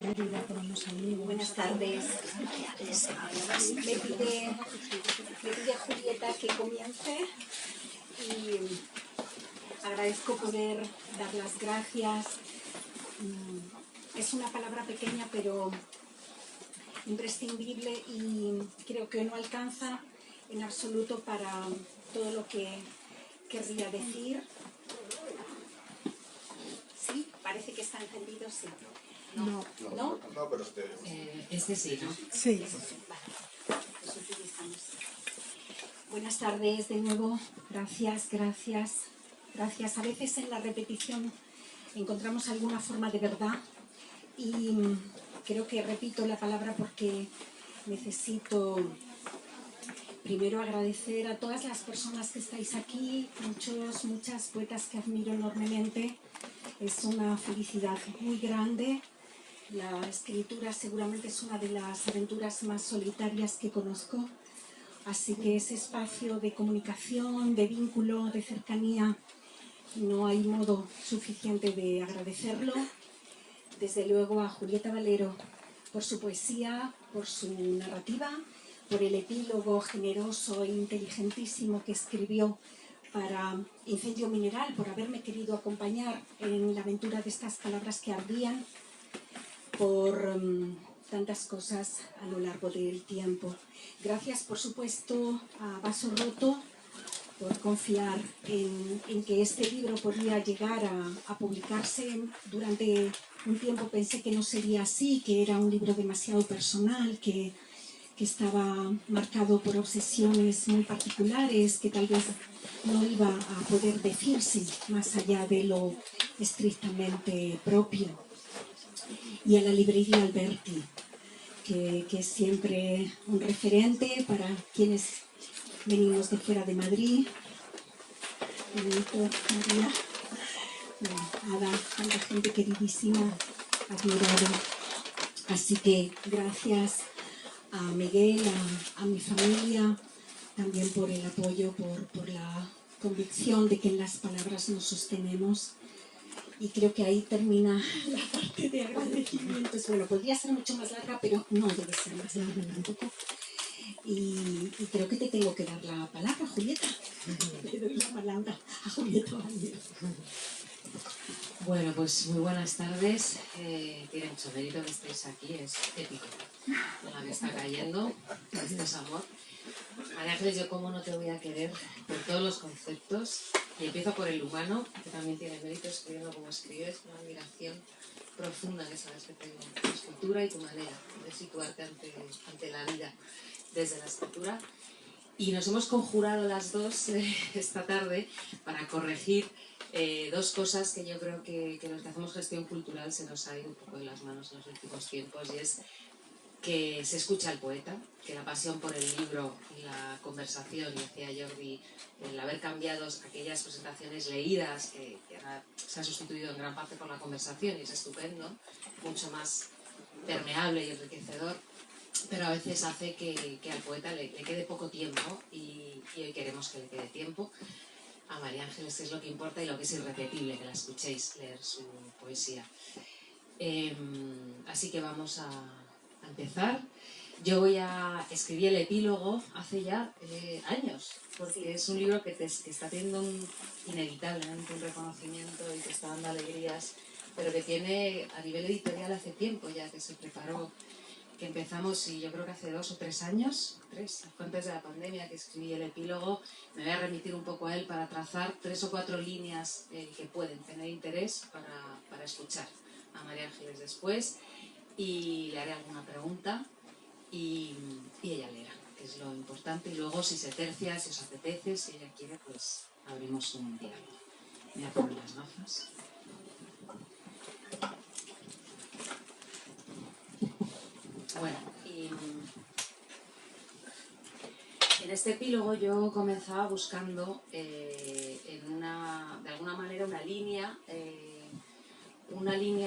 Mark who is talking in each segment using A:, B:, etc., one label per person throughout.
A: Buenas tardes. Me pide Julieta que comience y agradezco poder dar las gracias. Es una palabra pequeña pero imprescindible y creo que no alcanza en absoluto para todo lo que querría decir. ¿Sí? Parece que está encendido, sí.
B: No, pero
C: este sí, ¿no?
B: Sí.
A: Vale, pues utilizamos. Buenas tardes de nuevo. Gracias. A veces en la repetición encontramos alguna forma de verdad y creo que repito la palabra porque necesito primero agradecer a todas las personas que estáis aquí, muchas poetas que admiro enormemente. Es una felicidad muy grande. La escritura seguramente es una de las aventuras más solitarias que conozco, así que ese espacio de comunicación, de vínculo, de cercanía, no hay modo suficiente de agradecerlo. Desde luego a Julieta Valero por su poesía, por su narrativa, por el epílogo generoso e inteligentísimo que escribió para Incendio Mineral, por haberme querido acompañar en la aventura de estas palabras que ardían, por tantas cosas a lo largo del tiempo. Gracias, por supuesto, a Vaso Roto por confiar en que este libro podría llegar a publicarse. Durante un tiempo pensé que no sería así, que era un libro demasiado personal, que estaba marcado por obsesiones muy particulares, que tal vez no iba a poder decirse más allá de lo estrictamente propio. Y a la librería Alberti, que es siempre un referente para quienes venimos de fuera de Madrid. Benito, María, Ada, tanta gente queridísima, admirada. Así que gracias a Miguel, a mi familia, también por el apoyo, por la convicción de que en las palabras nos sostenemos. Y creo que ahí termina la parte de agradecimientos. Bueno, podría ser mucho más larga, pero no debe ser más larga tampoco. Y creo que te tengo que dar la palabra, Julieta. Le doy la palabra a Julieta Valero.
C: Bueno, pues muy buenas tardes. Tiene mucho mérito que estéis aquí, es épico. La que está cayendo, este es amor. María Ángeles, yo cómo no te voy a querer por todos los conceptos. Y empiezo por el humano, que también tiene mérito escribiendo como escribes, una admiración profunda que sabes que tengo. Tu escritura y tu manera de situarte ante la vida desde la escritura. Y nos hemos conjurado las dos esta tarde para corregir dos cosas que yo creo que los que hacemos gestión cultural se nos ha ido un poco de las manos en los últimos tiempos, y es que se escucha al poeta, que la pasión por el libro y la conversación, y decía Jordi, el haber cambiado aquellas presentaciones leídas, que ahora se ha sustituido en gran parte por la conversación, y es estupendo, mucho más permeable y enriquecedor, pero a veces hace que al poeta le quede poco tiempo, y hoy queremos que le quede tiempo a María Ángeles, que es lo que importa y lo que es irrepetible, que la escuchéis leer su poesía. Así que vamos a empezar. Yo escribí el epílogo hace ya años, porque es un libro que está teniendo inevitablemente un reconocimiento y que está dando alegrías, pero que tiene a nivel editorial hace tiempo ya que se preparó, que empezamos, y yo creo que hace 2 o 3 años, antes de la pandemia, que escribí el epílogo. Me voy a remitir un poco a él para trazar 3 o 4 líneas que pueden tener interés para escuchar a María Ángeles después, y le haré alguna pregunta y ella leerá, que es lo importante, y luego si se tercia, si os apetece, si ella quiere, pues abrimos un diálogo. Me voy a poner las gafas. Bueno, y en este epílogo yo comenzaba buscando de alguna manera una línea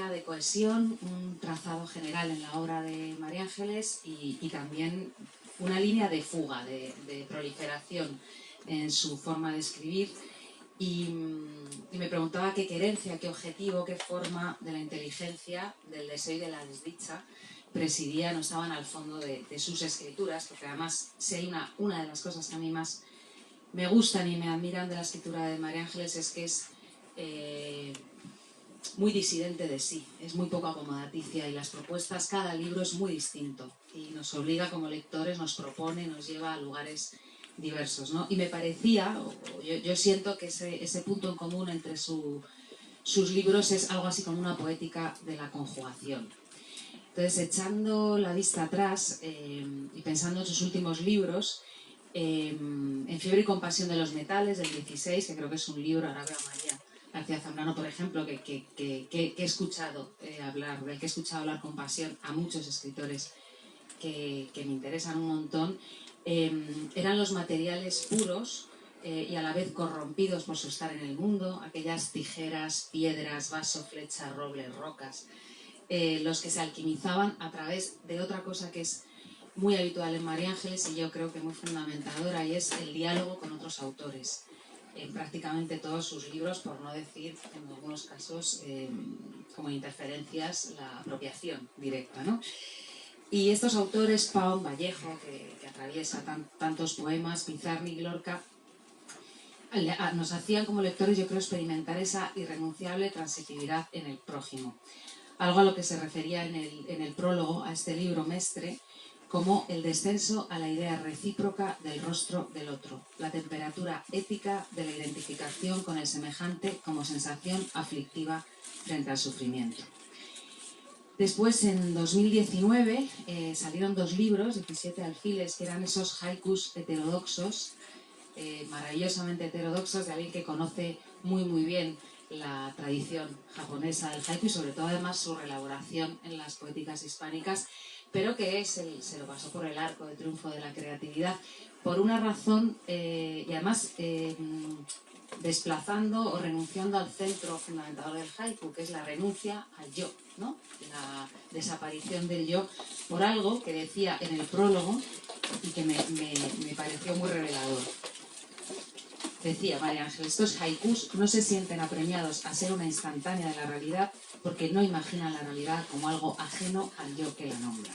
C: de cohesión, un trazado general en la obra de María Ángeles, y también una línea de fuga, de proliferación en su forma de escribir. y me preguntaba qué querencia, qué objetivo, qué forma de la inteligencia, del deseo y de la desdicha presidían o estaban al fondo de sus escrituras, porque además si hay una de las cosas que a mí más me gustan y me admiran de la escritura de María Ángeles es que es muy disidente de sí, es muy poco acomodaticia y las propuestas, cada libro es muy distinto y nos obliga como lectores, nos propone, nos lleva a lugares diversos, ¿no? Y me parecía, yo siento que ese punto en común entre sus libros es algo así como una poética de la conjugación. Entonces, echando la vista atrás y pensando en sus últimos libros, en Fiebre y compasión de los metales, del 16, que creo que es un libro, ahora veo a María García Zambrano, por ejemplo, que he escuchado hablar, del que he escuchado hablar con pasión a muchos escritores que me interesan un montón, eran los materiales puros y a la vez corrompidos por su estar en el mundo, aquellas tijeras, piedras, vaso, flecha, roble, rocas, los que se alquimizaban a través de otra cosa que es muy habitual en María Ángeles y yo creo que muy fundamentadora, y es el diálogo con otros autores. En prácticamente todos sus libros, por no decir en algunos casos como interferencias, la apropiación directa, ¿no? Y estos autores, Pau, Vallejo, que atraviesa tantos poemas, Pizarnik, Lorca, nos hacían como lectores, yo creo, experimentar esa irrenunciable transitividad en el prójimo. Algo a lo que se refería en el prólogo a este libro Mestre, como el descenso a la idea recíproca del rostro del otro, la temperatura ética de la identificación con el semejante como sensación aflictiva frente al sufrimiento. Después, en 2019, salieron 2 libros, 17 alfiles, que eran esos haikus heterodoxos, maravillosamente heterodoxos, de alguien que conoce muy muy bien la tradición japonesa del haiku y sobre todo además su reelaboración en las poéticas hispánicas, pero que se lo pasó por el arco de triunfo de la creatividad por una razón y además desplazando o renunciando al centro fundamentador del haiku, que es la renuncia al yo, ¿no? La desaparición del yo por algo que decía en el prólogo y que me pareció muy revelador. Decía María Ángeles, estos haikus no se sienten apremiados a ser una instantánea de la realidad porque no imaginan la realidad como algo ajeno al yo que la nombra.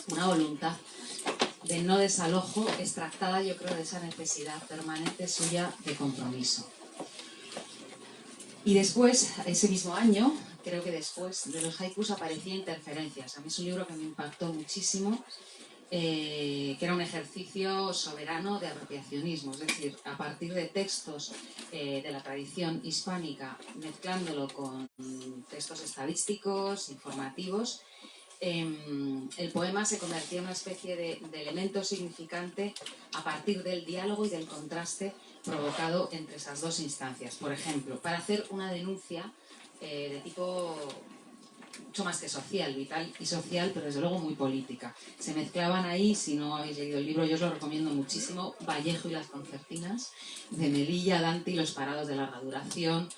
C: Una voluntad de no desalojo extractada, yo creo, de esa necesidad permanente suya de compromiso. Y después, ese mismo año, creo que después de los haikus aparecía Interferencias. A mí es un libro que me impactó muchísimo, que era un ejercicio soberano de apropiacionismo, es decir, a partir de textos de la tradición hispánica, mezclándolo con textos estadísticos, informativos, el poema se convertía en una especie de elemento significante a partir del diálogo y del contraste provocado entre esas dos instancias. Por ejemplo, para hacer una denuncia de tipo mucho más que social, vital y social, pero desde luego muy política. Se mezclaban ahí, si no habéis leído el libro, yo os lo recomiendo muchísimo, Vallejo y las concertinas, de Melilla, Dante y los parados de larga duración,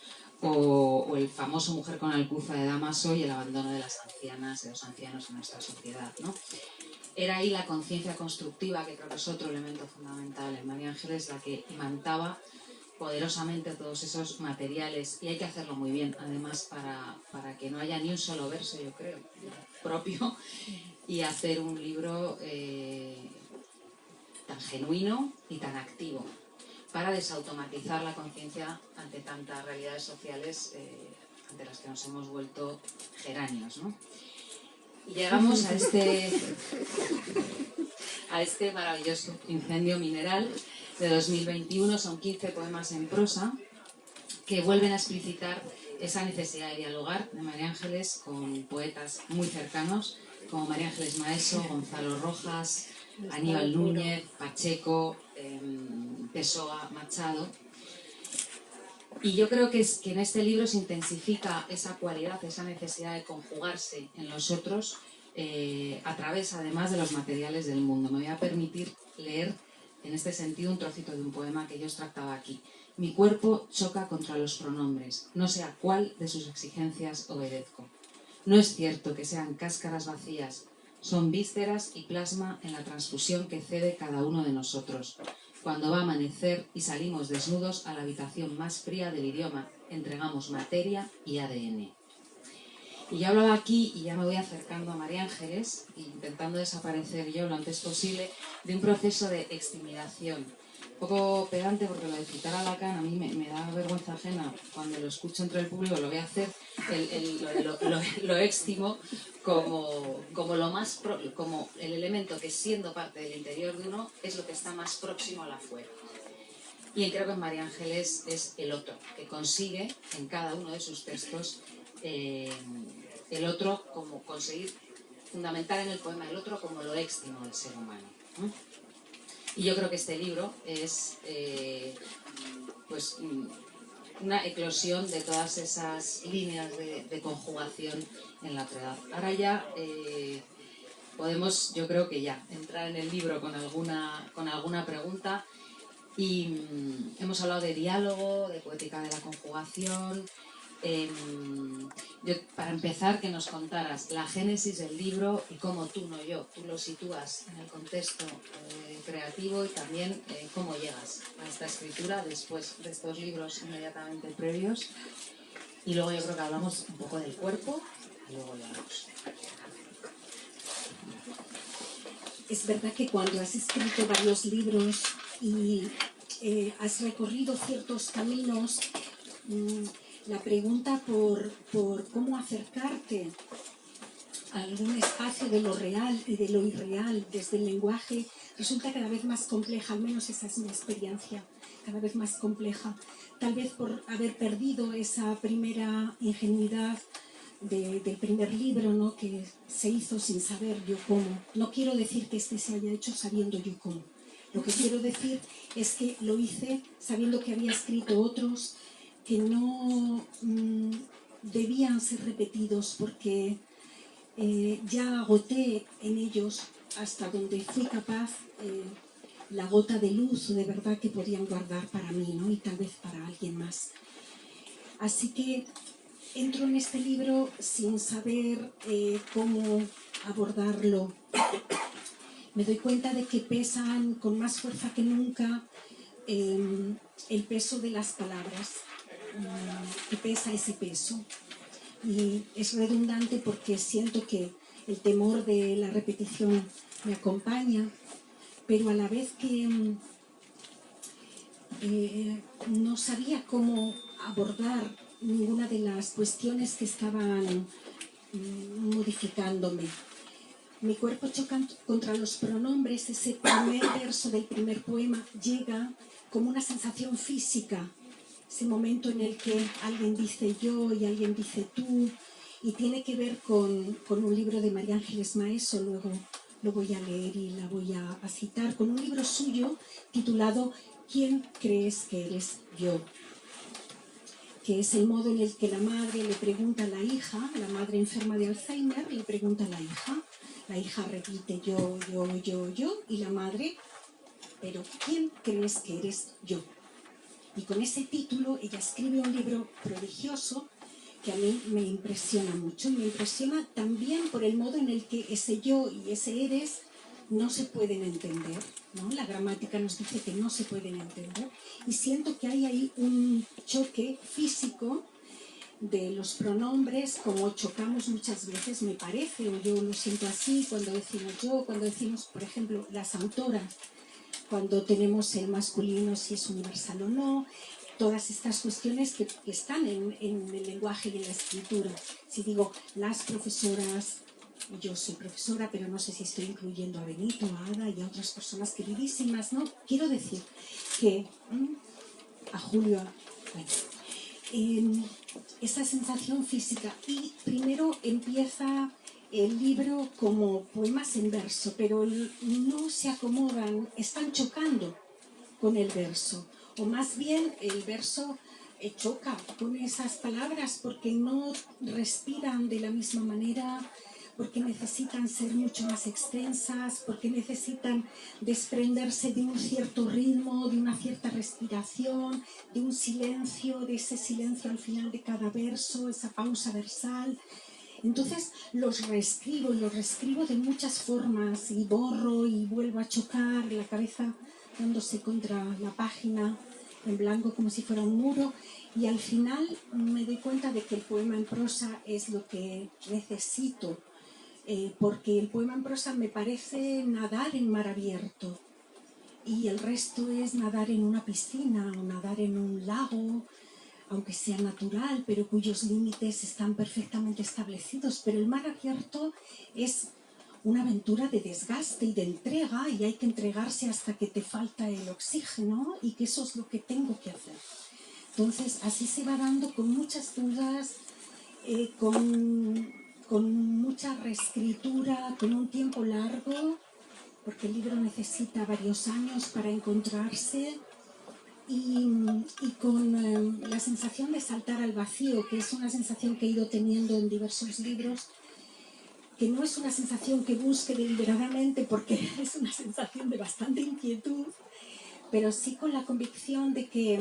C: o el famoso Mujer con Alcuza de Damaso y el abandono de las ancianas, de los ancianos en nuestra sociedad, ¿no? Era ahí la conciencia constructiva, que creo que es otro elemento fundamental en María Ángeles, la que imantaba poderosamente todos esos materiales, y hay que hacerlo muy bien además para que no haya ni un solo verso, yo creo, propio, y hacer un libro tan genuino y tan activo para desautomatizar la conciencia ante tantas realidades sociales ante las que nos hemos vuelto geráneos, ¿no? Y llegamos a este maravilloso Incendio Mineral de 2021. Son 15 poemas en prosa que vuelven a explicitar esa necesidad de dialogar de María Ángeles con poetas muy cercanos como María Ángeles Maeso, Gonzalo Rojas, Aníbal Núñez, Pacheco, Pessoa, Machado. Y yo creo que en este libro se intensifica esa cualidad, esa necesidad de conjugarse en los otros a través, además, de los materiales del mundo. Me voy a permitir leer en este sentido un trocito de un poema que yo extractaba aquí. Mi cuerpo choca contra los pronombres, no sé a cuál de sus exigencias obedezco. No es cierto que sean cáscaras vacías, son vísceras y plasma en la transfusión que cede cada uno de nosotros. Cuando va a amanecer y salimos desnudos a la habitación más fría del idioma, entregamos materia y ADN. Y yo hablaba aquí, y ya me voy acercando a María Ángeles, intentando desaparecer yo lo antes posible, de un proceso de extimidación. Un poco pedante, porque lo de citar a Lacan a mí me da vergüenza ajena. Cuando lo escucho entre el público lo voy a hacer, lo extimo como lo más como el elemento que, siendo parte del interior de uno, es lo que está más próximo a la afuera. Y creo que en María Ángeles es el otro, que consigue en cada uno de sus textos el otro, como conseguir fundamentar en el poema el otro como lo éxtimo del ser humano, ¿no? Y yo creo que este libro es pues una eclosión de todas esas líneas de conjugación en la otredad. Ahora ya podemos, yo creo que ya, entrar en el libro con alguna pregunta. Y hemos hablado de diálogo, de poética de la conjugación. Para empezar, que nos contaras la génesis del libro y cómo tú, no yo, tú lo sitúas en el contexto creativo, y también cómo llegas a esta escritura después de estos libros inmediatamente previos. Y luego yo creo que hablamos un poco del cuerpo y luego leemos.
A: Es verdad que cuando has escrito varios libros y has recorrido ciertos caminos, la pregunta por cómo acercarte a algún espacio de lo real y de lo irreal desde el lenguaje resulta cada vez más compleja, al menos esa es mi experiencia, cada vez más compleja, tal vez por haber perdido esa primera ingenuidad del primer libro, ¿no?, que se hizo sin saber yo cómo. No quiero decir que este se haya hecho sabiendo yo cómo. Lo que quiero decir es que lo hice sabiendo que había escrito otros que no debían ser repetidos, porque ya agoté en ellos hasta donde fui capaz la gota de luz de verdad que podían guardar para mí, ¿no?, y tal vez para alguien más. Así que entro en este libro sin saber cómo abordarlo. Me doy cuenta de que pesan con más fuerza que nunca el peso de las palabras, que pesa ese peso. Y es redundante porque siento que el temor de la repetición me acompaña, pero a la vez que no sabía cómo abordar ninguna de las cuestiones que estaban modificándome. Mi cuerpo choca contra los pronombres. Ese primer verso del primer poema llega como una sensación física, ese momento en el que alguien dice yo y alguien dice tú, y tiene que ver con un libro de María Ángeles Maeso. Luego lo voy a leer y la voy a citar, con un libro suyo titulado ¿Quién crees que eres yo?, que es el modo en el que la madre le pregunta a la hija, la madre enferma de Alzheimer, le pregunta a la hija repite yo, y la madre, pero ¿quién crees que eres yo? Y con ese título ella escribe un libro prodigioso que a mí me impresiona mucho, y me impresiona también por el modo en el que ese yo y ese eres no se pueden entender, ¿no? La gramática nos dice que no se pueden entender, y siento que hay ahí un choque físico de los pronombres, como chocamos muchas veces, me parece, o yo lo siento así, cuando decimos yo, cuando decimos, por ejemplo, las autoras, cuando tenemos el masculino, si es universal o no, todas estas cuestiones que están en el lenguaje y en la escritura. Si digo las profesoras, yo soy profesora, pero no sé si estoy incluyendo a Benito, a Ada y a otras personas queridísimas, ¿no? Quiero decir que a Julio, bueno, esa sensación física. Y primero empieza el libro como poemas en verso, pero no se acomodan, están chocando con el verso, o más bien el verso choca con esas palabras porque no respiran de la misma manera, porque necesitan ser mucho más extensas, porque necesitan desprenderse de un cierto ritmo, de una cierta respiración, de un silencio, de ese silencio al final de cada verso, esa pausa versal. Entonces los reescribo, y los reescribo de muchas formas, y borro y vuelvo a chocar, la cabeza dándose contra la página en blanco como si fuera un muro, y al final me doy cuenta de que el poema en prosa es lo que necesito, porque el poema en prosa me parece nadar en mar abierto y el resto es nadar en una piscina o nadar en un lago, aunque sea natural, pero cuyos límites están perfectamente establecidos. Pero el mar abierto es una aventura de desgaste y de entrega, y hay que entregarse hasta que te falta el oxígeno, y que eso es lo que tengo que hacer. Entonces, así se va dando con muchas dudas, con mucha reescritura, con un tiempo largo, porque el libro necesita varios años para encontrarse, y con la sensación de saltar al vacío, que es una sensación que he ido teniendo en diversos libros, que no es una sensación que busque deliberadamente, porque es una sensación de bastante inquietud, pero sí con la convicción de que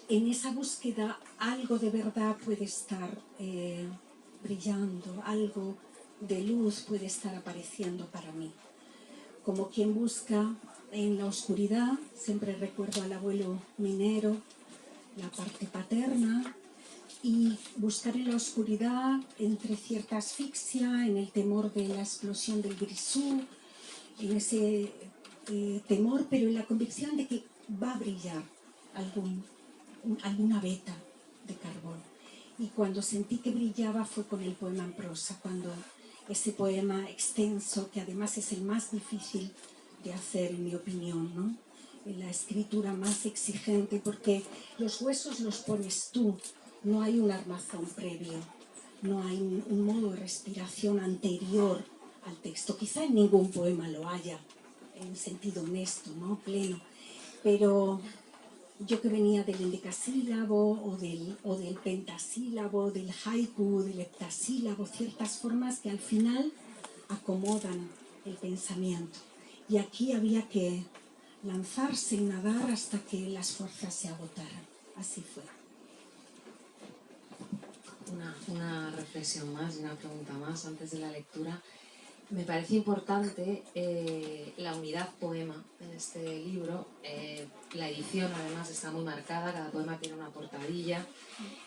A: en esa búsqueda algo de verdad puede estar brillando, algo de luz puede estar apareciendo para mí. Como quien busca en la oscuridad, siempre recuerdo al abuelo minero, la parte paterna, y buscar en la oscuridad entre cierta asfixia, en el temor de la explosión del Grisú, en ese temor, pero en la convicción de que va a brillar alguna veta de carbón. Y cuando sentí que brillaba fue con el poema en prosa, cuando ese poema extenso, que además es el más difícil de hacer en mi opinión, ¿no? La escritura más exigente, porque los huesos los pones tú, no hay un armazón previo, no hay un modo de respiración anterior al texto. Quizá en ningún poema lo haya, en sentido honesto, ¿no? Pleno, pero yo que venía del endecasílabo o del pentasílabo, del haiku, del heptasílabo, ciertas formas que al final acomodan el pensamiento. Y aquí había que lanzarse y nadar hasta que las fuerzas se agotaran. Así fue.
C: Una reflexión más y una pregunta más antes de la lectura. Me parece importante la unidad poema en este libro. La edición además está muy marcada, cada poema tiene una portadilla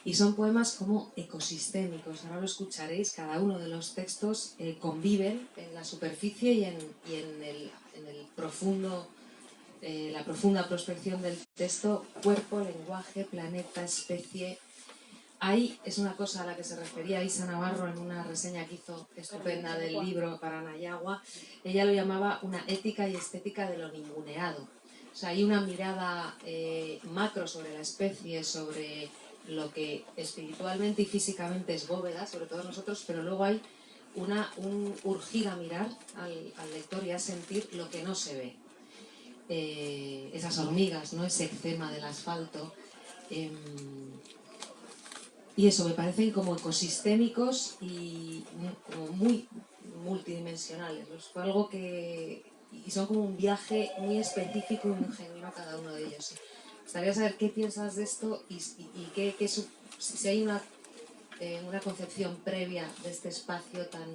C: y son poemas como ecosistémicos. Ahora lo escucharéis, cada uno de los textos conviven en la superficie y en el profundo, la profunda prospección del texto, cuerpo, lenguaje, planeta, especie. Ahí es una cosa a la que se refería Isa Navarro en una reseña que hizo estupenda del libro para Nayagua. Ella lo llamaba una ética y estética de lo ninguneado. O sea, hay una mirada macro sobre la especie, sobre lo que espiritualmente y físicamente es bóveda, sobre todos nosotros, pero luego hay un urgir a mirar al lector y a sentir lo que no se ve. Esas hormigas, ¿no? Ese eczema del asfalto. Y eso, me parecen como ecosistémicos y como muy multidimensionales. Fue algo que... Y son como un viaje muy específico y muy genuino cada uno de ellos. ¿Sí? Me gustaría saber qué piensas de esto y si hay una concepción previa de este espacio tan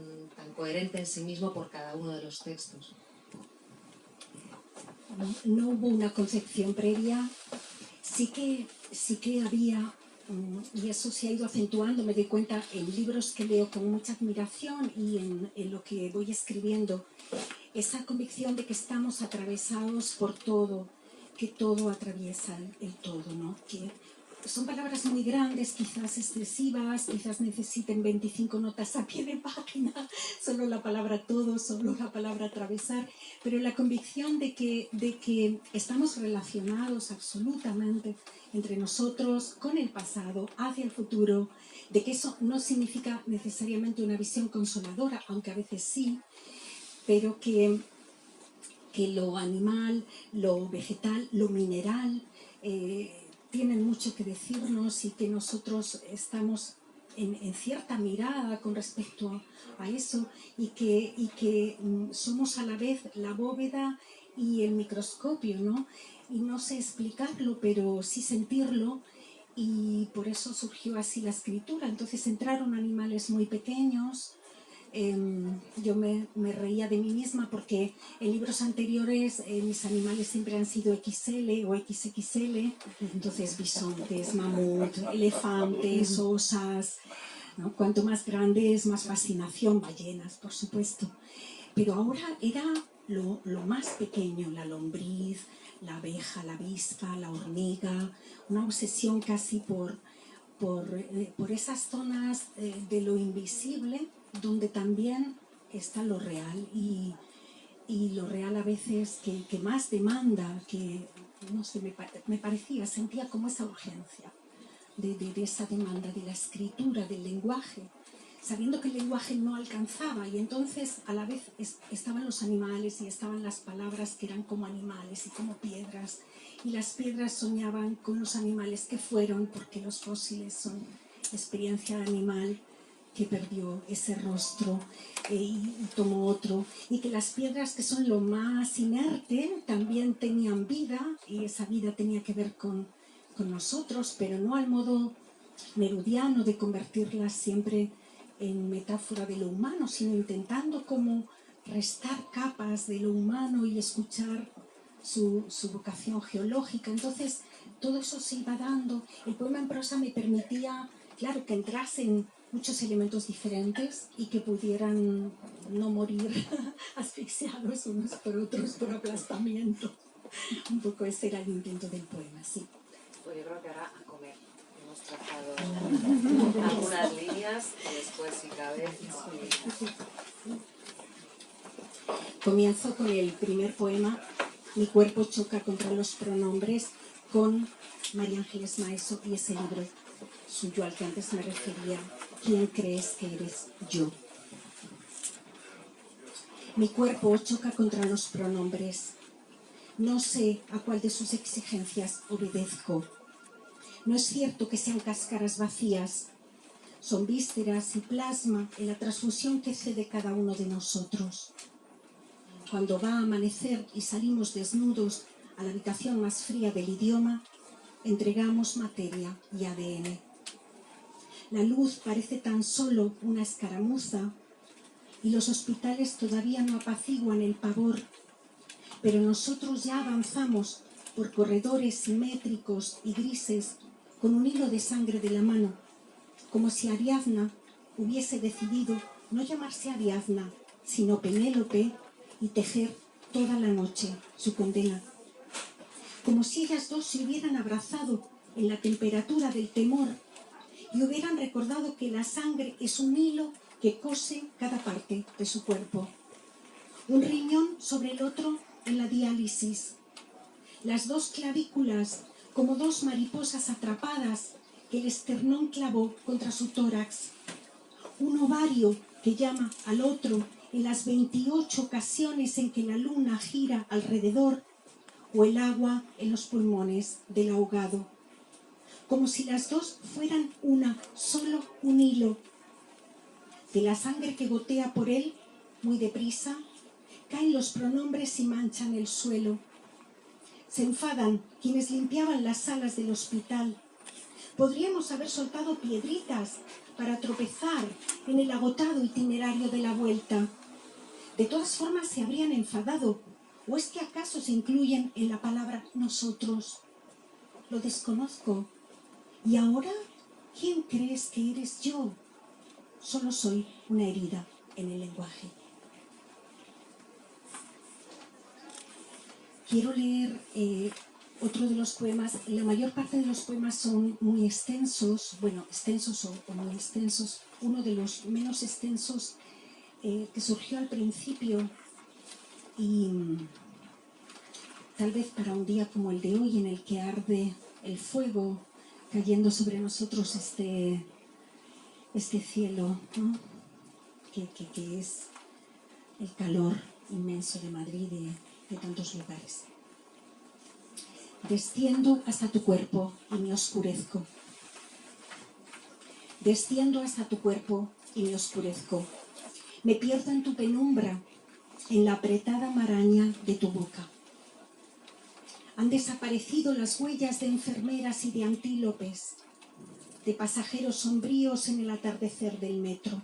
C: coherente en sí mismo por cada uno de los textos.
A: No hubo una concepción previa, sí que había, y eso se ha ido acentuando, me doy cuenta en libros que leo con mucha admiración y en lo que voy escribiendo, esa convicción de que estamos atravesados por todo, que todo atraviesa el todo, ¿no? Que son palabras muy grandes, quizás excesivas, quizás necesiten 25 notas a pie de página, solo la palabra todo, solo la palabra atravesar, pero la convicción de que estamos relacionados absolutamente entre nosotros, con el pasado, hacia el futuro, de que eso no significa necesariamente una visión consoladora, aunque a veces sí, pero que lo animal, lo vegetal, lo mineral, tienen mucho que decirnos y que nosotros estamos en cierta mirada con respecto a eso y que somos a la vez la bóveda y el microscopio, ¿no? Y no sé explicarlo, pero sí sentirlo, y por eso surgió así la escritura. Entonces entraron animales muy pequeños, yo me reía de mí misma porque en libros anteriores mis animales siempre han sido XL o XXL, entonces bisontes, mamut, elefantes, osas, ¿no? Cuanto más grandes, más fascinación, ballenas, por supuesto. Pero ahora era lo más pequeño, la lombriz, la abeja, la avispa, la hormiga, una obsesión casi por esas zonas de lo invisible, donde también está lo real y lo real a veces que más demanda, que no sé, me parecía, sentía como esa urgencia de esa demanda de la escritura, del lenguaje, sabiendo que el lenguaje no alcanzaba, y entonces a la vez estaban los animales y estaban las palabras que eran como animales y como piedras, y las piedras soñaban con los animales que fueron, porque los fósiles son experiencia animal que perdió ese rostro y tomó otro, y que las piedras, que son lo más inerte, también tenían vida, y esa vida tenía que ver con nosotros, pero no al modo nerudiano de convertirlas siempre en metáfora de lo humano, sino intentando como restar capas de lo humano y escuchar su vocación geológica. Entonces todo eso se iba dando. El poema en prosa me permitía, claro, que entrasen muchos elementos diferentes y que pudieran no morir asfixiados unos por otros por aplastamiento. Un poco ese era el intento del poema, sí.
C: Pues yo creo que ahora a comer. Hemos trazado algunas líneas y después, si cabe,
A: Comienzo con el primer poema, Mi cuerpo choca contra los pronombres, con María Ángeles Maeso, y ese libro suyo al que antes me refería, ¿Quién crees que eres yo? Mi cuerpo choca contra los pronombres. No sé a cuál de sus exigencias obedezco. No es cierto que sean cáscaras vacías, son vísceras y plasma en la transfusión que cede cada uno de nosotros. Cuando va a amanecer y salimos desnudos a la habitación más fría del idioma, entregamos materia y ADN. La luz parece tan solo una escaramuza y los hospitales todavía no apaciguan el pavor, pero nosotros ya avanzamos por corredores simétricos y grises con un hilo de sangre de la mano, como si Ariadna hubiese decidido no llamarse Ariadna, sino Penélope, y tejer toda la noche su condena. Como si ellas dos se hubieran abrazado en la temperatura del temor y hubieran recordado que la sangre es un hilo que cose cada parte de su cuerpo. Un riñón sobre el otro en la diálisis. Las dos clavículas como dos mariposas atrapadas que el esternón clavó contra su tórax. Un ovario que llama al otro en las 28 ocasiones en que la luna gira alrededor, o el agua en los pulmones del ahogado. Como si las dos fueran una, solo un hilo. De la sangre que gotea por él, muy deprisa, caen los pronombres y manchan el suelo. Se enfadan quienes limpiaban las salas del hospital. Podríamos haber soltado piedritas para tropezar en el agotado itinerario de la vuelta. De todas formas se habrían enfadado. ¿O es que acaso se incluyen en la palabra nosotros? Lo desconozco. ¿Y ahora quién crees que eres yo? Solo soy una herida en el lenguaje. Quiero leer otro de los poemas. La mayor parte de los poemas son muy extensos, bueno, extensos o muy extensos. Uno de los menos extensos que surgió al principio, y tal vez para un día como el de hoy, en el que arde el fuego cayendo sobre nosotros este cielo, ¿no? que es el calor inmenso de Madrid y de tantos lugares. Desciendo hasta tu cuerpo y me oscurezco. Desciendo hasta tu cuerpo y me oscurezco. Me pierdo en tu penumbra, en la apretada maraña de tu boca. Han desaparecido las huellas de enfermeras y de antílopes, de pasajeros sombríos en el atardecer del metro.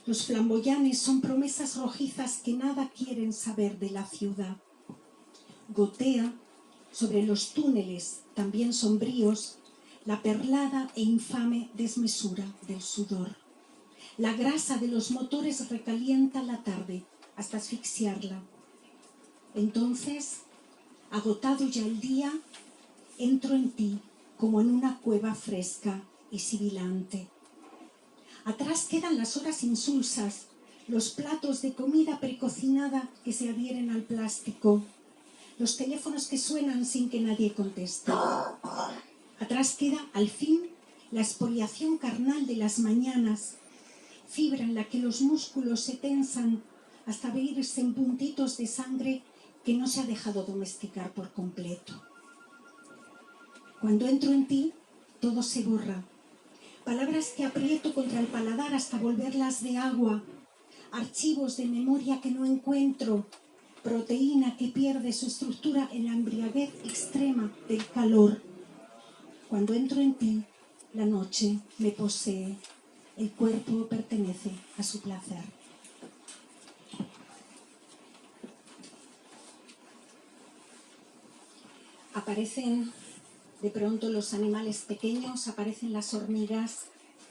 A: Los flamboyanes son promesas rojizas que nada quieren saber de la ciudad. Gotea sobre los túneles, también sombríos, la perlada e infame desmesura del sudor. La grasa de los motores recalienta la tarde hasta asfixiarla. Entonces, agotado ya el día, entro en ti como en una cueva fresca y sibilante. Atrás quedan las horas insulsas, los platos de comida precocinada que se adhieren al plástico, los teléfonos que suenan sin que nadie conteste. Atrás queda, al fin, la expoliación carnal de las mañanas, fibra en la que los músculos se tensan hasta abrirse en puntitos de sangre que no se ha dejado domesticar por completo. Cuando entro en ti, todo se borra. Palabras que aprieto contra el paladar hasta volverlas de agua, archivos de memoria que no encuentro, proteína que pierde su estructura en la embriaguez extrema del calor. Cuando entro en ti, la noche me posee, el cuerpo pertenece a su placer. Aparecen de pronto los animales pequeños, aparecen las hormigas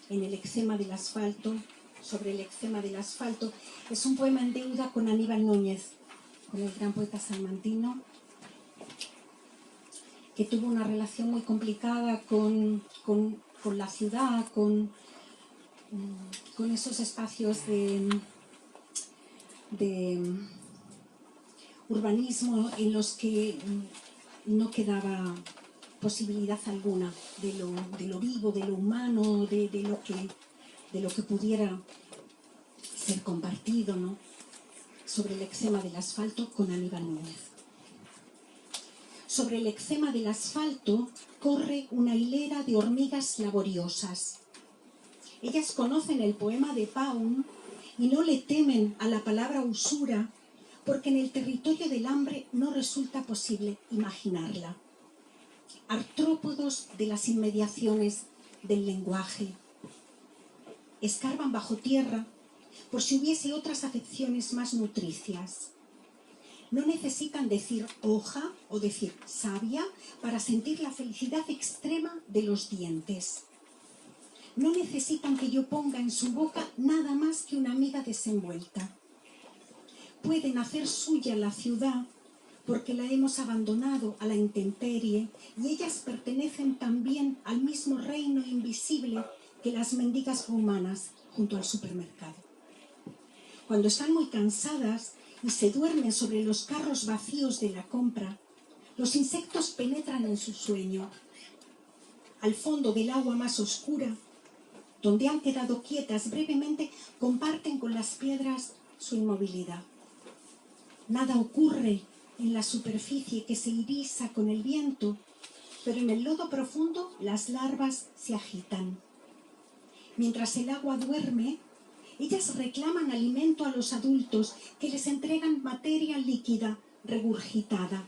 A: en el eczema del asfalto, sobre el eczema del asfalto. Es un poema en deuda con Aníbal Núñez, con el gran poeta salmantino, que tuvo una relación muy complicada con la ciudad, con esos espacios de urbanismo en los que no quedaba posibilidad alguna de lo vivo, de lo humano, de lo que pudiera ser compartido, ¿no? Sobre el eczema del asfalto con Aníbal Núñez. Sobre el eczema del asfalto corre una hilera de hormigas laboriosas. Ellas conocen el poema de Pound y no le temen a la palabra usura porque en el territorio del hambre no resulta posible imaginarla. Artrópodos de las inmediaciones del lenguaje. Escarban bajo tierra por si hubiese otras afecciones más nutricias. No necesitan decir hoja o decir savia para sentir la felicidad extrema de los dientes. No necesitan que yo ponga en su boca nada más que una miga desenvuelta. Pueden hacer suya la ciudad porque la hemos abandonado a la intemperie y ellas pertenecen también al mismo reino invisible que las mendigas rumanas junto al supermercado. Cuando están muy cansadas y se duermen sobre los carros vacíos de la compra, los insectos penetran en su sueño. Al fondo del agua más oscura, donde han quedado quietas brevemente, comparten con las piedras su inmovilidad. Nada ocurre en la superficie que se irisa con el viento, pero en el lodo profundo las larvas se agitan. Mientras el agua duerme, ellas reclaman alimento a los adultos que les entregan materia líquida regurgitada.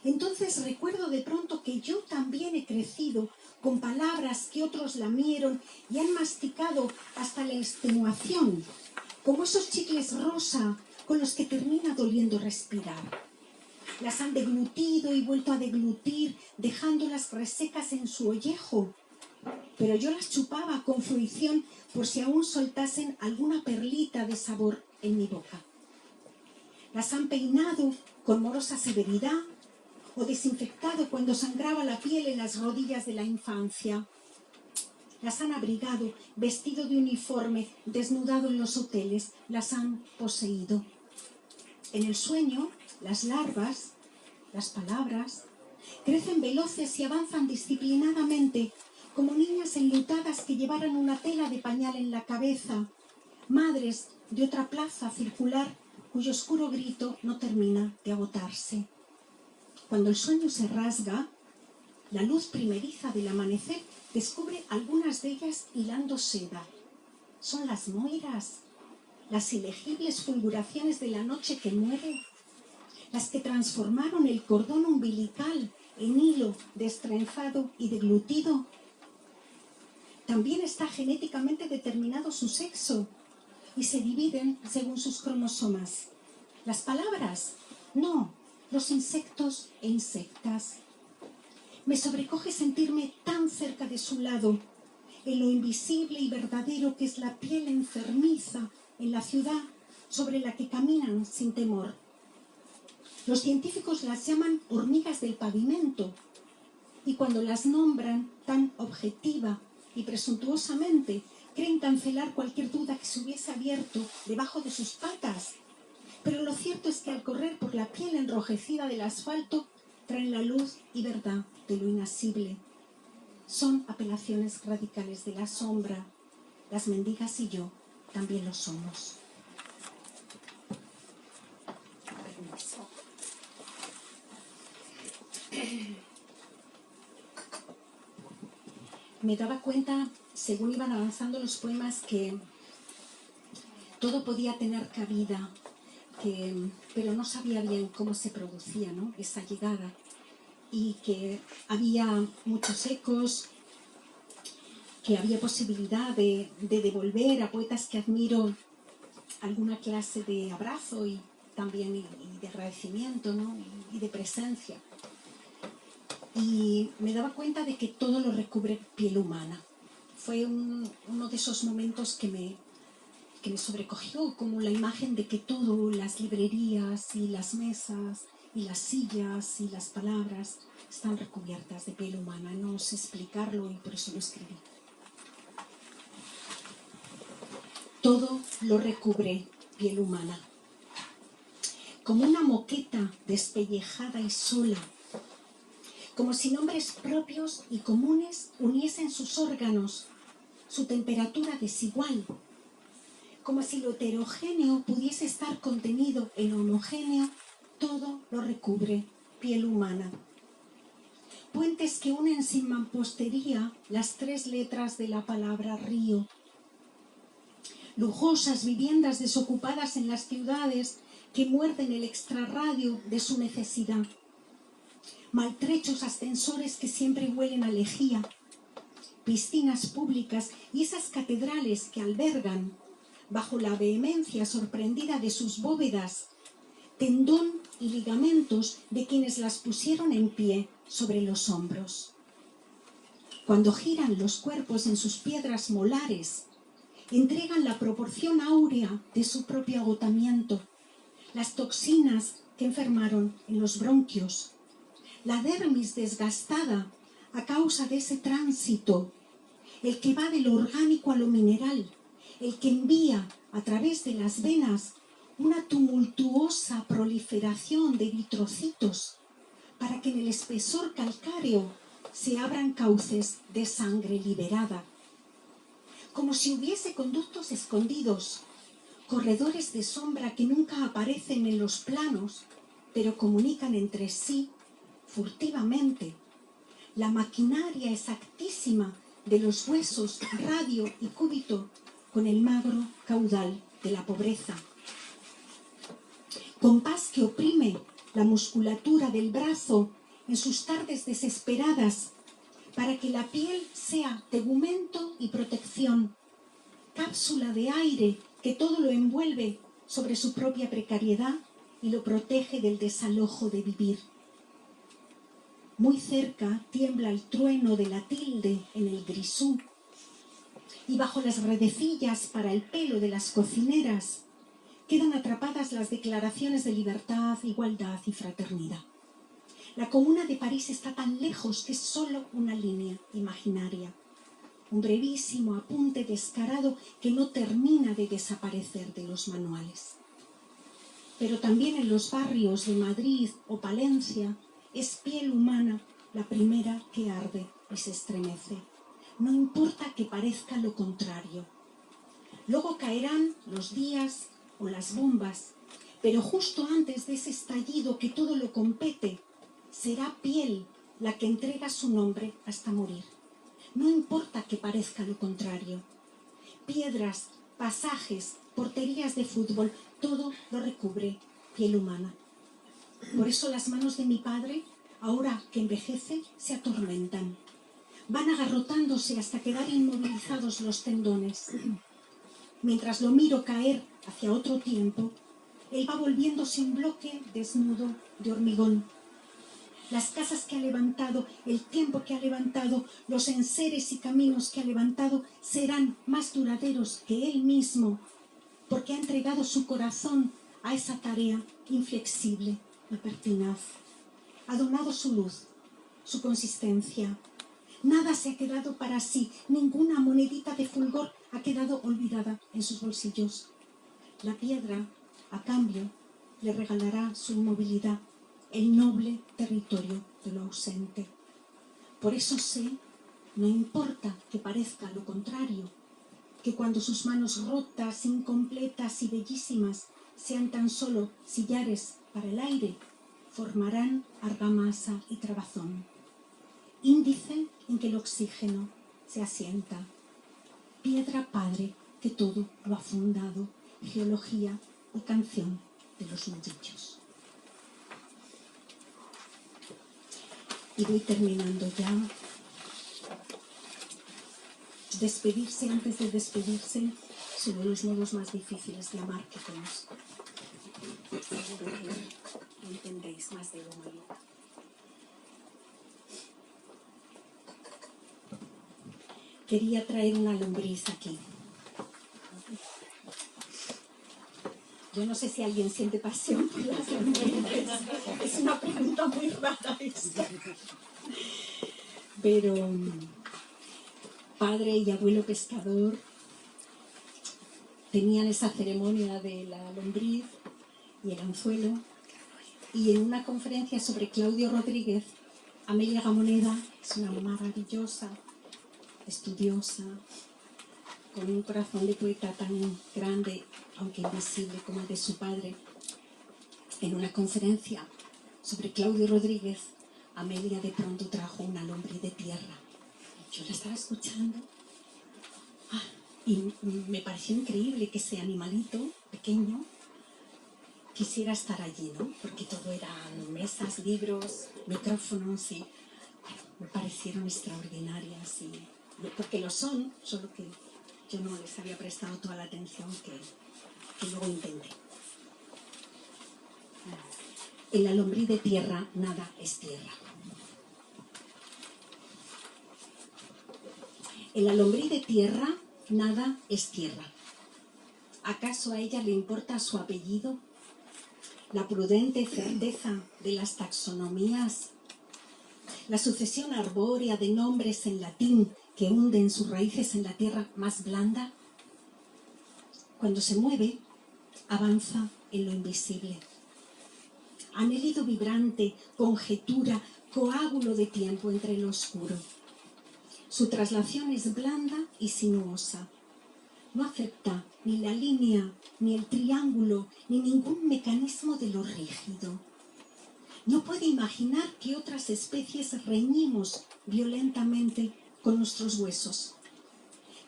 A: Entonces recuerdo de pronto que yo también he crecido con palabras que otros lamieron y han masticado hasta la extenuación, como esos chicles rosa con los que termina doliendo respirar. Las han deglutido y vuelto a deglutir, dejándolas resecas en su ollejo. Pero yo las chupaba con fruición por si aún soltasen alguna perlita de sabor en mi boca. Las han peinado con morosa severidad o desinfectado cuando sangraba la piel en las rodillas de la infancia. Las han abrigado, vestido de uniforme, desnudado en los hoteles, las han poseído. En el sueño, las larvas, las palabras, crecen veloces y avanzan disciplinadamente, como niñas enlutadas que llevaran una tela de pañal en la cabeza, madres de otra plaza circular cuyo oscuro grito no termina de agotarse. Cuando el sueño se rasga, la luz primeriza del amanecer descubre algunas de ellas hilando seda. Son las moiras, las ilegibles fulguraciones de la noche que muere, las que transformaron el cordón umbilical en hilo destrenzado y deglutido. También está genéticamente determinado su sexo. y se dividen según sus cromosomas. Las palabras, no, los insectos e insectas. Me sobrecoge sentirme tan cerca de su lado, en lo invisible y verdadero que es la piel enfermiza en la ciudad sobre la que caminan sin temor. Los científicos las llaman hormigas del pavimento, y cuando las nombran tan objetiva y presuntuosamente, creen cancelar cualquier duda que se hubiese abierto debajo de sus patas. Pero lo cierto es que al correr por la piel enrojecida del asfalto, traen la luz y verdad de lo inasible. Son apelaciones radicales de la sombra. Las mendigas y yo también lo somos. Me daba cuenta, según iban avanzando los poemas, que todo podía tener cabida, pero no sabía bien cómo se producía, ¿no?, esa llegada, y que había muchos ecos, que había posibilidad de devolver a poetas que admiro alguna clase de abrazo y también y de agradecimiento, ¿no?, y de presencia. Y me daba cuenta de que todo lo recubre piel humana. Fue uno de esos momentos que me sobrecogió, como la imagen de que todo, las librerías y las mesas y las sillas y las palabras están recubiertas de piel humana. No sé explicarlo y por eso lo escribí. Todo lo recubre piel humana. Como una moqueta despellejada y sola, como si nombres propios y comunes uniesen sus órganos, su temperatura desigual, como si lo heterogéneo pudiese estar contenido en lo homogéneo, todo lo recubre piel humana. Puentes que unen sin mampostería las 3 letras de la palabra río. Lujosas viviendas desocupadas en las ciudades que muerden el extrarradio de su necesidad. Maltrechos ascensores que siempre huelen a lejía. Piscinas públicas y esas catedrales que albergan, bajo la vehemencia sorprendida de sus bóvedas, tendón y ligamentos de quienes las pusieron en pie sobre los hombros. Cuando giran los cuerpos en sus piedras molares, entregan la proporción áurea de su propio agotamiento, las toxinas que enfermaron en los bronquios, la dermis desgastada a causa de ese tránsito, el que va de lo orgánico a lo mineral, el que envía a través de las venas una tumultuosa proliferación de eritrocitos para que en el espesor calcáreo se abran cauces de sangre liberada. Como si hubiese conductos escondidos, corredores de sombra que nunca aparecen en los planos, pero comunican entre sí furtivamente. La maquinaria exactísima de los huesos, radio y cúbito, con el magro caudal de la pobreza. Compás que oprime la musculatura del brazo en sus tardes desesperadas, para que la piel sea tegumento y protección, cápsula de aire que todo lo envuelve sobre su propia precariedad y lo protege del desalojo de vivir. Muy cerca tiembla el trueno de la tilde en el grisú, y bajo las redecillas para el pelo de las cocineras quedan atrapadas las declaraciones de libertad, igualdad y fraternidad. La Comuna de París está tan lejos que es solo una línea imaginaria, un brevísimo apunte descarado que no termina de desaparecer de los manuales. Pero también en los barrios de Madrid o Palencia es piel humana la primera que arde y se estremece. No importa que parezca lo contrario. Luego caerán los días o las bombas, pero justo antes de ese estallido que todo lo compete, será piel la que entrega su nombre hasta morir. No importa que parezca lo contrario. Piedras, pasajes, porterías de fútbol, todo lo recubre piel humana. Por eso las manos de mi padre, ahora que envejece, se atormentan. Van agarrotándose hasta quedar inmovilizados los tendones. Mientras lo miro caer hacia otro tiempo, él va volviéndose un bloque desnudo de hormigón. Las casas que ha levantado, el tiempo que ha levantado, los enseres y caminos que ha levantado serán más duraderos que él mismo, porque ha entregado su corazón a esa tarea inflexible y pertinaz. Ha donado su luz, su consistencia. Nada se ha quedado para sí, ninguna monedita de fulgor ha quedado olvidada en sus bolsillos. La piedra, a cambio, le regalará su inmovilidad, el noble territorio de lo ausente. Por eso sé, no importa que parezca lo contrario, que cuando sus manos rotas, incompletas y bellísimas sean tan solo sillares para el aire, formarán argamasa y trabazón, índice en que el oxígeno se asienta. Piedra padre que todo lo ha fundado, geología y canción de los nudillos. Y voy terminando ya. Despedirse antes de despedirse son uno de los modos más difíciles de amar que conozco. Seguro que lo entendéis más de lo malo. Quería traer una lombriz aquí. Yo no sé si alguien siente pasión por las lombrices. Es una pregunta muy rara esta. Pero padre y abuelo pescador tenían esa ceremonia de la lombriz y el anzuelo, y en una conferencia sobre Claudio Rodríguez, Amelia Gamoneda es una maravillosa, estudiosa, con un corazón de poeta tan grande, aunque invisible, como el de su padre. En una conferencia sobre Claudio Rodríguez, Amelia de pronto trajo una lombriz de tierra. Yo la estaba escuchando y me pareció increíble que ese animalito pequeño quisiera estar allí, ¿no? Porque todo eran mesas, libros, micrófonos, y bueno, me parecieron extraordinarias, porque lo son, solo que yo no les había prestado toda la atención que luego intenté. En la lombriz de tierra nada es tierra. En la lombriz de tierra nada es tierra. ¿Acaso a ella le importa su apellido? La prudente certeza de las taxonomías, la sucesión arbórea de nombres en latín que hunden sus raíces en la tierra más blanda. Cuando se mueve, avanza en lo invisible. Anhelido vibrante, conjetura, coágulo de tiempo entre lo oscuro. Su traslación es blanda y sinuosa. No acepta ni la línea, ni el triángulo, ni ningún mecanismo de lo rígido. No puede imaginar que otras especies reñimos violentamente con nuestros huesos,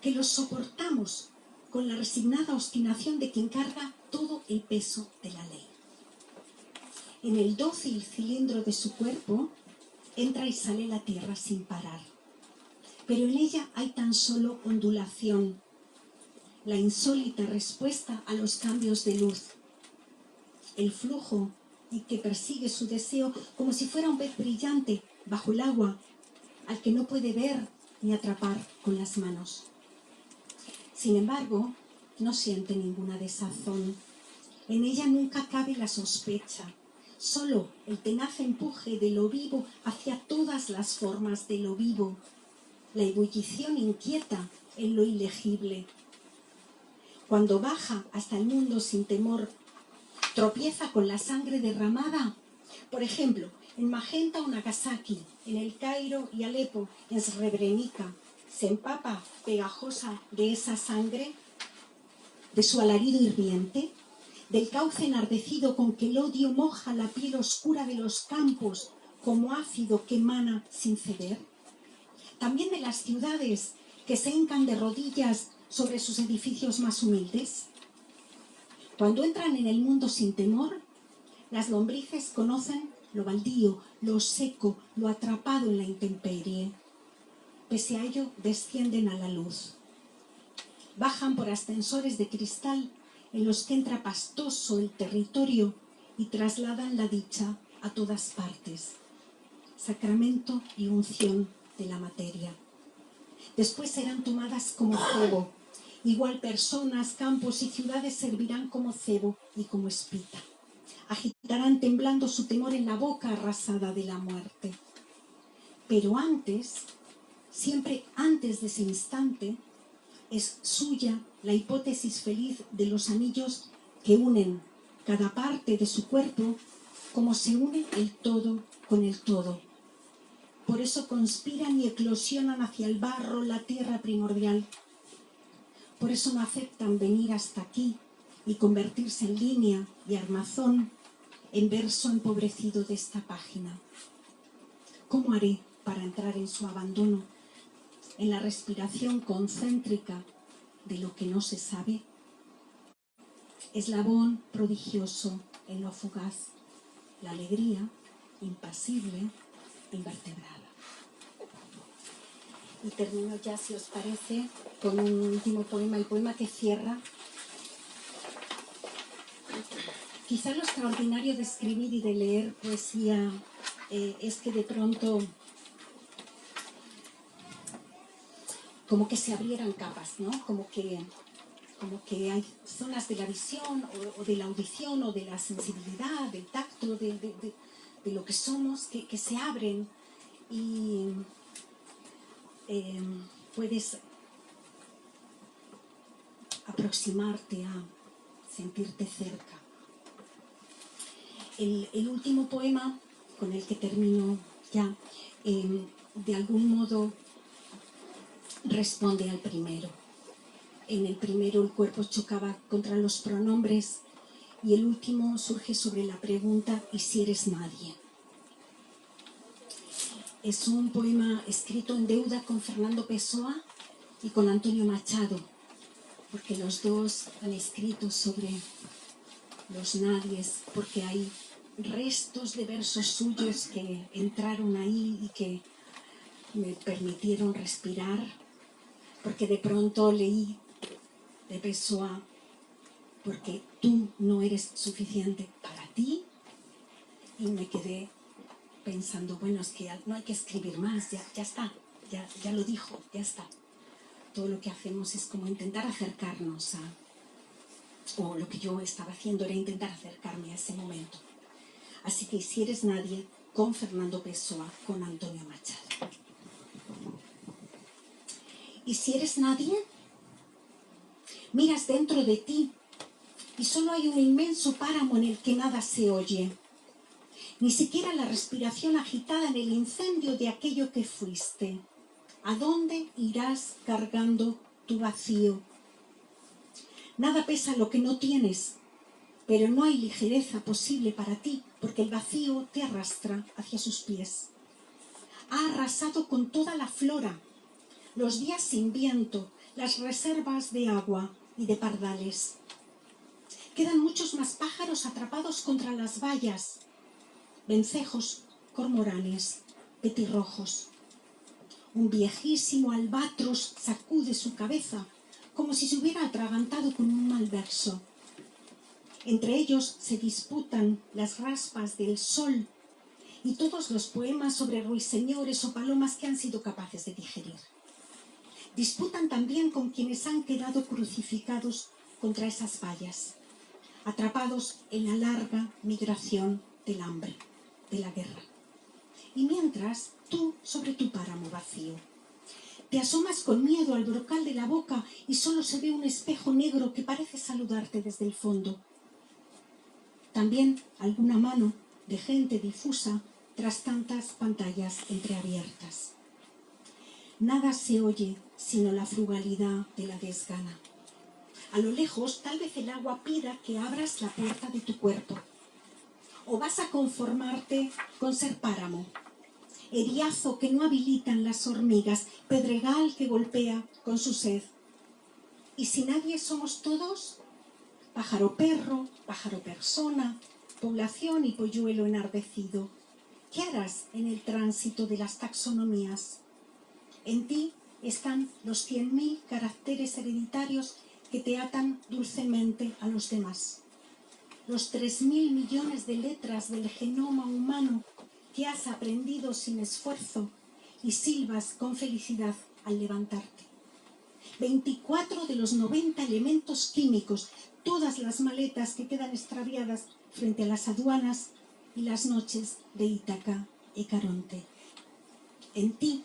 A: que los soportamos con la resignada obstinación de quien carga todo el peso de la ley. En el dócil cilindro de su cuerpo entra y sale la tierra sin parar, pero en ella hay tan solo ondulación, la insólita respuesta a los cambios de luz, el flujo y que persigue su deseo como si fuera un pez brillante bajo el agua, al que no puede ver ni atrapar con las manos. Sin embargo, no siente ninguna desazón. En ella nunca cabe la sospecha, solo el tenaz empuje de lo vivo hacia todas las formas de lo vivo, la ebullición inquieta en lo ilegible. Cuando baja hasta el mundo sin temor, tropieza con la sangre derramada, por ejemplo, en Magenta o Nagasaki, en El Cairo y Alepo, en Srebrenica, se empapa pegajosa de esa sangre, de su alarido hirviente, del cauce enardecido con que el odio moja la piel oscura de los campos como ácido que emana sin ceder. También de las ciudades que se hincan de rodillas sobre sus edificios más humildes. Cuando entran en el mundo sin temor, las lombrices conocen lo baldío, lo seco, lo atrapado en la intemperie. Pese a ello, descienden a la luz. bajan por ascensores de cristal en los que entra pastoso el territorio y trasladan la dicha a todas partes. Sacramento y unción de la materia. Después serán tomadas como cebo. Igual personas, campos y ciudades servirán como cebo y como espita. Agitarán temblando su temor en la boca arrasada de la muerte. Pero antes, siempre antes de ese instante, es suya la hipótesis feliz de los anillos que unen cada parte de su cuerpo como se une el todo con el todo. Por eso conspiran y eclosionan hacia el barro, la tierra primordial. Por eso no aceptan venir hasta aquí y convertirse en línea y armazón, en verso empobrecido de esta página. ¿Cómo haré para entrar en su abandono, en la respiración concéntrica de lo que no se sabe? Eslabón prodigioso en lo fugaz, la alegría impasible, invertebrada. Y termino ya, si os parece, con un último poema, el poema que cierra. Quizá lo extraordinario de escribir y de leer poesía es que de pronto como que se abrieran capas, ¿no? Como que hay zonas de la visión o de la audición o de la sensibilidad, del tacto, de lo que somos, que se abren y puedes aproximarte a sentirte cerca. El último poema con el que termino ya, de algún modo responde al primero. En el primero el cuerpo chocaba contra los pronombres y el último surge sobre la pregunta ¿y si eres nadie? Es un poema escrito en deuda con Fernando Pessoa y con Antonio Machado, porque los dos han escrito sobre los nadies, porque hay restos de versos suyos que entraron ahí y que me permitieron respirar, porque de pronto leí de Pessoa, porque tú no eres suficiente para ti, y me quedé pensando, bueno, es que no hay que escribir más, ya está, ya lo dijo, ya está. Todo lo que hacemos es como intentar acercarnos o lo que yo estaba haciendo era intentar acercarme a ese momento. Así que si eres nadie, con Fernando Pessoa, con Antonio Machado. Y si eres nadie, miras dentro de ti y solo hay un inmenso páramo en el que nada se oye. Ni siquiera la respiración agitada en el incendio de aquello que fuiste. ¿A dónde irás cargando tu vacío? Nada pesa lo que no tienes, pero no hay ligereza posible para ti, porque el vacío te arrastra hacia sus pies. Ha arrasado con toda la flora, los días sin viento, las reservas de agua y de pardales. Quedan muchos más pájaros atrapados contra las vallas, vencejos, cormoranes, petirrojos. Un viejísimo albatros sacude su cabeza como si se hubiera atragantado con un mal verso. Entre ellos se disputan las raspas del sol y todos los poemas sobre ruiseñores o palomas que han sido capaces de digerir. Disputan también con quienes han quedado crucificados contra esas vallas, atrapados en la larga migración del hambre, de la guerra. Y mientras, tú sobre tu páramo vacío. Te asomas con miedo al brocal de la boca y solo se ve un espejo negro que parece saludarte desde el fondo. También alguna mano de gente difusa tras tantas pantallas entreabiertas. Nada se oye sino la frugalidad de la desgana. A lo lejos, tal vez el agua pida que abras la puerta de tu cuerpo. O vas a conformarte con ser páramo, eriazo que no habilitan las hormigas, pedregal que golpea con su sed. Y si nadie somos todos, pájaro perro, pájaro persona, población y polluelo enardecido. ¿Qué harás en el tránsito de las taxonomías? En ti están los 100.000 caracteres hereditarios que te atan dulcemente a los demás. Los 3.000 millones de letras del genoma humano que has aprendido sin esfuerzo y silbas con felicidad al levantarte. 24 de los 90 elementos químicos, todas las maletas que quedan extraviadas frente a las aduanas y las noches de Ítaca y Caronte. En ti,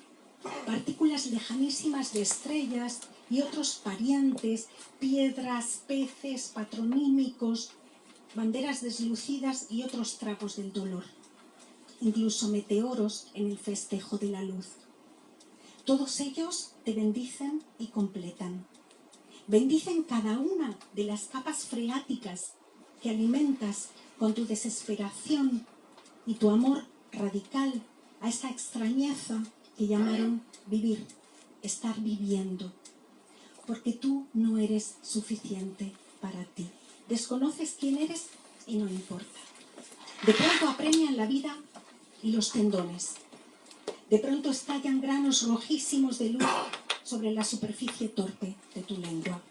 A: partículas lejanísimas de estrellas y otros parientes, piedras, peces, patronímicos, banderas deslucidas y otros trapos del dolor. Incluso meteoros en el festejo de la luz. Todos ellos te bendicen y completan. Bendicen cada una de las capas freáticas que alimentas con tu desesperación y tu amor radical a esa extrañeza que llamaron vivir, estar viviendo. Porque tú no eres suficiente para ti. Desconoces quién eres y no importa. De pronto apremian la vida y los tendones. De pronto estallan granos rojísimos de luz sobre la superficie torpe de tu lengua.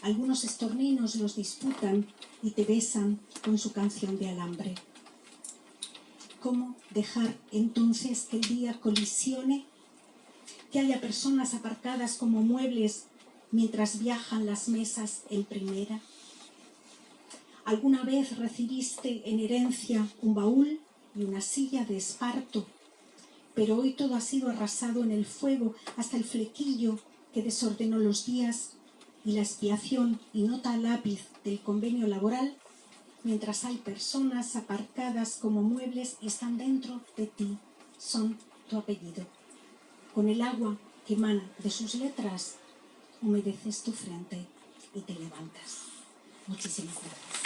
A: Algunos estorninos los disputan y te besan con su canción de alambre. ¿Cómo dejar entonces que el día colisione? Que haya personas aparcadas como muebles mientras viajan las mesas en primera. ¿Alguna vez recibiste en herencia un baúl y una silla de esparto? Pero hoy todo ha sido arrasado en el fuego hasta el flequillo que desordenó los días y la expiación y nota a lápiz del convenio laboral, mientras hay personas aparcadas como muebles y están dentro de ti, son tu apellido. Con el agua que emana de sus letras, humedeces tu frente y te levantas. Muchísimas gracias.